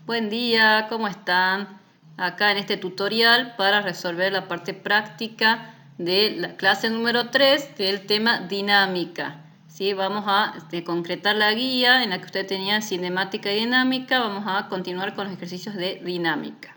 Buen día, ¿cómo están? Acá en este tutorial para resolver la parte práctica de la clase número 3 del tema dinámica. ¿Sí? Vamos a concretar la guía en la que usted tenía cinemática y dinámica. Vamos a continuar con los ejercicios de dinámica.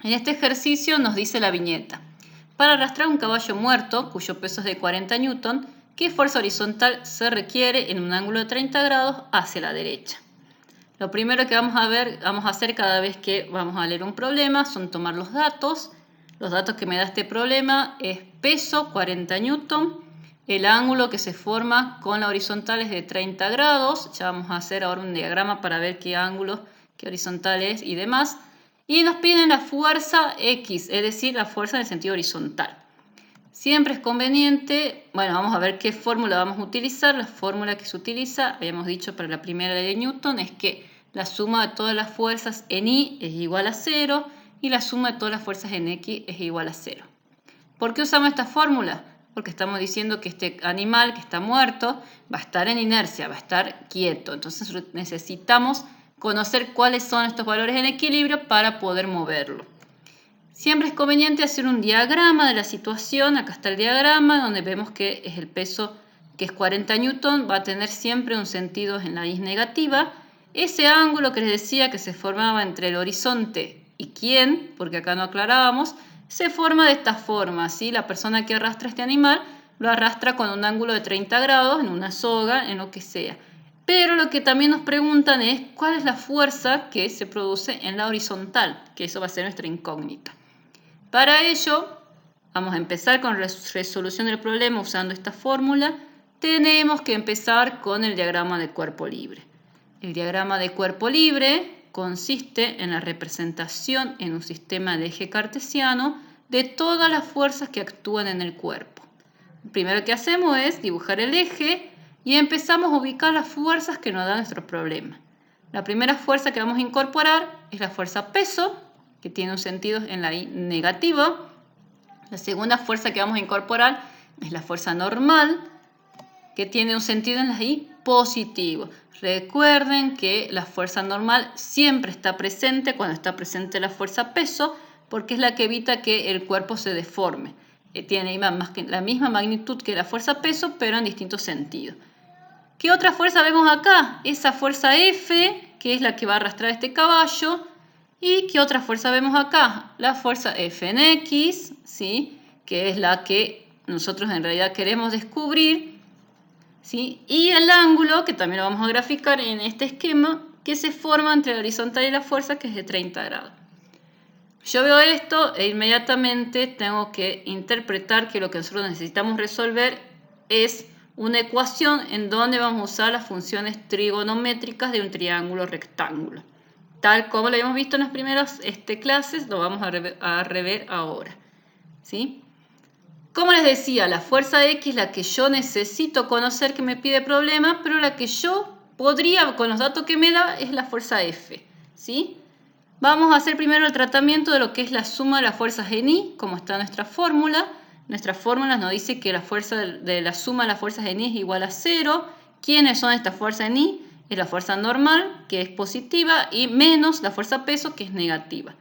En este ejercicio nos dice la viñeta: para arrastrar un caballo muerto, cuyo peso es de 40 Newton, ¿qué fuerza horizontal se requiere en un ángulo de 30 grados hacia la derecha? Lo primero que vamos a hacer cada vez que vamos a leer un problema son tomar los datos. Los datos que me da este problema es peso 40 Newton, el ángulo que se forma con la horizontal es de 30 grados. Ya vamos a hacer ahora un diagrama para ver qué ángulo, qué horizontal es y demás. Y nos piden la fuerza X, es decir, la fuerza en el sentido horizontal. Siempre es conveniente, bueno, vamos a ver qué fórmula vamos a utilizar. La fórmula que se utiliza, habíamos dicho para la primera ley de Newton, es que la suma de todas las fuerzas en Y es igual a 0 y la suma de todas las fuerzas en X es igual a 0. ¿Por qué usamos esta fórmula? Porque estamos diciendo que este animal que está muerto va a estar en inercia, va a estar quieto. Entonces necesitamos conocer cuáles son estos valores en equilibrio para poder moverlo. Siempre es conveniente hacer un diagrama de la situación. Acá está el diagrama donde vemos que es el peso que es 40 Newton, va a tener siempre un sentido en la y negativa. Ese ángulo que les decía que se formaba entre el horizonte y quién, porque acá no aclarábamos, se forma de esta forma, ¿sí? La persona que arrastra este animal lo arrastra con un ángulo de 30 grados en una soga, en lo que sea. Pero lo que también nos preguntan es cuál es la fuerza que se produce en la horizontal, que eso va a ser nuestra incógnita. Para ello, vamos a empezar con la resolución del problema usando esta fórmula. Tenemos que empezar con el diagrama de cuerpo libre. El diagrama de cuerpo libre consiste en la representación en un sistema de eje cartesiano de todas las fuerzas que actúan en el cuerpo. Lo primero que hacemos es dibujar el eje y empezamos a ubicar las fuerzas que nos da nuestro problema. La primera fuerza que vamos a incorporar es la fuerza peso, que tiene un sentido en la y negativa. La segunda fuerza que vamos a incorporar es la fuerza normal, que tiene un sentido en la y positivo. Recuerden que la fuerza normal siempre está presente cuando está presente la fuerza peso, porque es la que evita que el cuerpo se deforme. Tiene la misma magnitud que la fuerza peso, pero en distintos sentidos. ¿Qué otra fuerza vemos acá? Esa fuerza F, que es la que va a arrastrar este caballo. ¿Y qué otra fuerza vemos acá? La fuerza F en X, ¿sí? Que es la que nosotros en realidad queremos descubrir, ¿sí? Y el ángulo, que también lo vamos a graficar en este esquema, que se forma entre la horizontal y la fuerza, que es de 30 grados. Yo veo esto e inmediatamente tengo que interpretar que lo que nosotros necesitamos resolver es una ecuación en donde vamos a usar las funciones trigonométricas de un triángulo rectángulo. Tal como lo habíamos visto en las primeras clases, lo vamos a rever ahora, ¿sí? Como les decía, la fuerza X es la que yo necesito conocer que me pide problema, pero la que yo podría, con los datos que me da, es la fuerza F, ¿sí? Vamos a hacer primero el tratamiento de lo que es la suma de las fuerzas en I, como está nuestra fórmula. Nuestra fórmula nos dice que la fuerza de la suma de las fuerzas en I es igual a 0. ¿Quiénes son estas fuerzas en I? Es la fuerza normal, que es positiva, y menos la fuerza peso, que es negativa.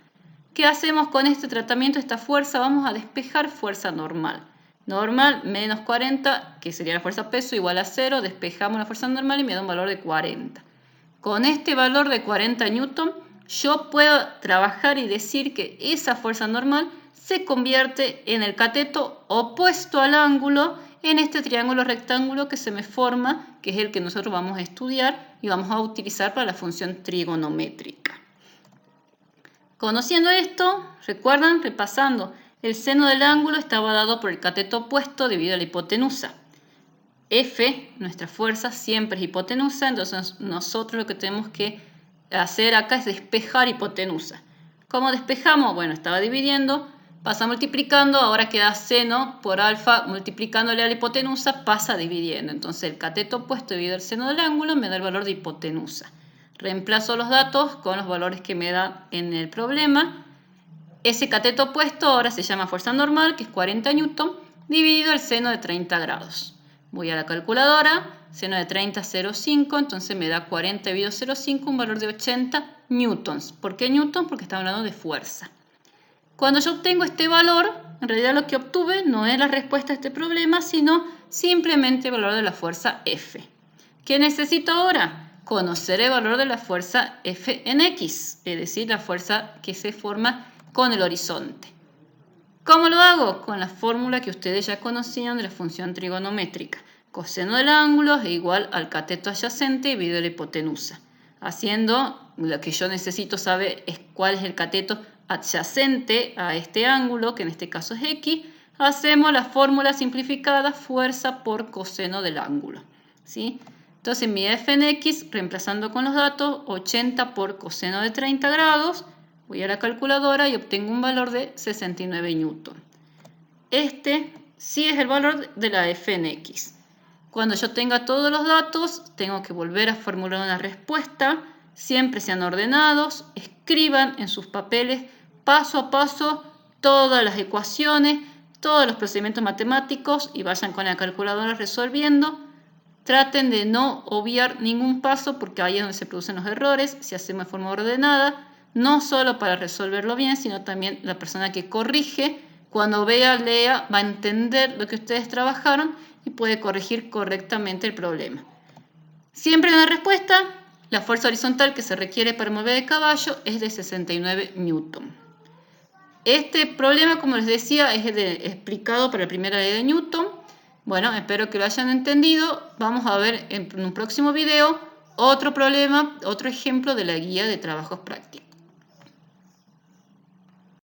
¿Qué hacemos con este tratamiento de esta fuerza? Vamos a despejar fuerza normal. Normal menos 40, que sería la fuerza peso, igual a 0. Despejamos la fuerza normal y me da un valor de 40. Con este valor de 40 newton, yo puedo trabajar y decir que esa fuerza normal se convierte en el cateto opuesto al ángulo en este triángulo rectángulo que se me forma, que es el que nosotros vamos a estudiar y vamos a utilizar para la función trigonométrica. Conociendo esto, recuerdan, repasando, el seno del ángulo estaba dado por el cateto opuesto dividido a la hipotenusa. F, nuestra fuerza, siempre es hipotenusa, entonces nosotros lo que tenemos que hacer acá es despejar hipotenusa. ¿Cómo despejamos? Bueno, estaba dividiendo, pasa multiplicando, ahora queda seno por alfa multiplicándole a la hipotenusa, pasa dividiendo. Entonces el cateto opuesto dividido el seno del ángulo me da el valor de hipotenusa. Reemplazo los datos con los valores que me da en el problema. Ese cateto opuesto ahora se llama fuerza normal, que es 40 newton, dividido el seno de 30 grados. Voy a la calculadora, seno de 30, 0,5, entonces me da 40 dividido 0,5, un valor de 80 newtons. ¿Por qué newtons? Porque estamos hablando de fuerza. Cuando yo obtengo este valor, en realidad lo que obtuve no es la respuesta a este problema, sino simplemente el valor de la fuerza F. ¿Qué necesito ahora? Conocer el valor de la fuerza F en X, es decir, la fuerza que se forma con el horizonte. ¿Cómo lo hago? Con la fórmula que ustedes ya conocían de la función trigonométrica. Coseno del ángulo es igual al cateto adyacente dividido la hipotenusa. Haciendo, lo que yo necesito saber es cuál es el cateto adyacente a este ángulo, que en este caso es X. Hacemos la fórmula simplificada, fuerza por coseno del ángulo, ¿sí? Entonces mi F en X, reemplazando con los datos, 80 por coseno de 30 grados, voy a la calculadora y obtengo un valor de 69 newton. Este sí es el valor de la F en X. Cuando yo tenga todos los datos, tengo que volver a formular una respuesta. Siempre sean ordenados, escriban en sus papeles paso a paso todas las ecuaciones, todos los procedimientos matemáticos y vayan con la calculadora resolviendo. Traten de no obviar ningún paso porque ahí es donde se producen los errores, si hacemos de forma ordenada. No solo para resolverlo bien, sino también la persona que corrige, cuando vea, lea, va a entender lo que ustedes trabajaron y puede corregir correctamente el problema. Siempre en la respuesta, la fuerza horizontal que se requiere para mover el caballo es de 69 newton. Este problema, como les decía, es explicado para la primera ley de Newton. Bueno, espero que lo hayan entendido. Vamos a ver en un próximo video otro problema, otro ejemplo de la guía de trabajos prácticos.